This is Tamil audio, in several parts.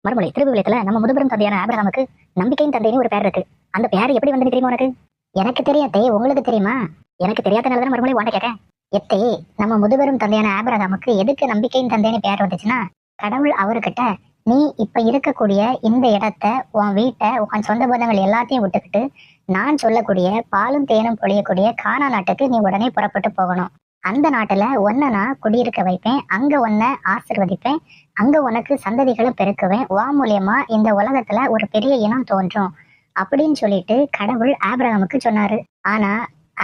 மறுமொழி திருவிவிலியத்துல நம்ம முதுபெரும் தந்தையான ஆபிரகாமுக்கு நம்பிக்கையின் தந்தைன்னு ஒரு பேர் இருக்கு. அந்த பேர் எப்படி வந்து தெரியுமா உனக்கு? எனக்கு தெரியாதே, உங்களுக்கு தெரியுமா? எனக்கு தெரியாதனால தான் மறுமொழி வாண்ட கேட்க. எத்தே, நம்ம முதுபெரும் தந்தையான ஆபிரகாமுக்கு எதுக்கு நம்பிக்கையின் தந்தைன்னு பேர் வந்துச்சுன்னா, கடவுள் அவர்கிட்ட நீ இப்ப இருக்கக்கூடிய இந்த இடத்த, உன் வீட்டை, உன் சொந்த பந்தங்கள் எல்லாத்தையும் விட்டுக்கிட்டு நான் சொல்லக்கூடிய பாலும் தேனும் பொழியக்கூடிய கானா நாட்டுக்கு நீ உடனே புறப்பட்டு போகணும். அந்த நாட்டுல உன்னை நான் குடியிருக்க வைப்பேன், அங்க உன்னை ஆசிர்வதிப்பேன், அங்க உனக்கு சந்ததிகளை பெருக்குவேன், வா மூலியமா இந்த உலகத்துல ஒரு பெரிய இனம் தோன்றும் அப்படின்னு சொல்லிட்டு கடவுள் ஆபிரகாமுக்கு சொன்னாரு. ஆனா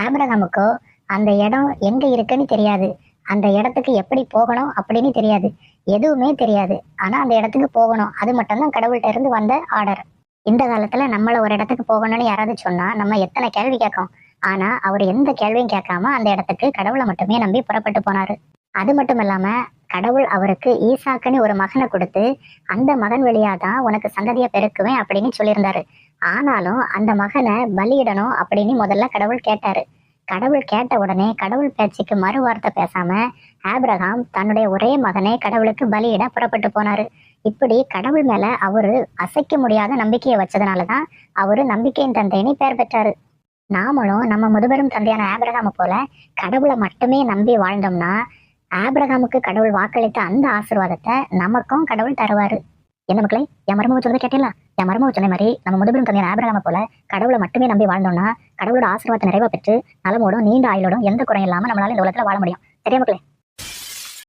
ஆபிரகாமுக்கோ அந்த இடம் எங்க இருக்குன்னு தெரியாது, அந்த இடத்துக்கு எப்படி போகணும் அப்படின்னு தெரியாது, எதுவுமே தெரியாது. ஆனா அந்த இடத்துக்கு போகணும், அது மட்டும்தான் கடவுள்கிட்ட இருந்து வந்த ஆர்டர். இந்த காலத்துல நம்மள ஒரு இடத்துக்கு போகணும்னு யாராவது சொன்னா நம்ம எத்தனை கேள்வி கேட்கும். ஆனா அவர் எந்த கேள்வியும் கேட்காம அந்த இடத்துக்கு கடவுளை மட்டுமே நம்பி புறப்பட்டு போனாரு. அது மட்டும் இல்லாம கடவுள் அவருக்கு ஈசாக்குன்னு ஒரு மகனை கொடுத்து அந்த மகன் வழியாதான் உனக்கு சந்ததியை பெருக்குவேன் அப்படின்னு சொல்லியிருந்தாரு. ஆனாலும் அந்த மகனை பலியிடணும் அப்படின்னு முதல்ல கடவுள் கேட்டாரு. கடவுள் கேட்ட உடனே கடவுள் பேச்சுக்கு மறு வார்த்தை பேசாம ஆபிரகாம் தன்னுடைய ஒரே மகனை கடவுளுக்கு பலியிட புறப்பட்டு போனாரு. இப்படி கடவுள் மேல அவரு அசைக்க முடியாத நம்பிக்கையை வச்சதுனாலதான் அவரு நம்பிக்கையின் தந்தைன்னு பெயர் பெற்றாரு. நாமளும் நம்ம முதுபெரும் தந்தையான ஆபிரகாமை போல கடவுளை மட்டுமே நம்பி வாழ்ந்தோம்னா ஆபிரகாமுக்கு கடவுள் வாக்களித்த அந்த ஆசீர்வாதத்தை நமக்கும் கடவுள் தருவாரு. என்ன மக்களே, என் மருமக சொன்னதை கேட்டீங்களா? என் மருமக சொன்ன மாதிரி நம்ம முதுபெரும் தந்தையான ஆபிரகாமை போல கடவுளை மட்டுமே நம்பி வாழ்ந்தோம்னா கடவுளோட ஆசீர்வாதத்தை நிறைவா பெற்று நலமோடும் நீண்ட ஆயுளோடும் எந்த குறையும் இல்லாம நம்மளால இந்த உலகத்துல வாழ முடியும். சரியா மக்களே?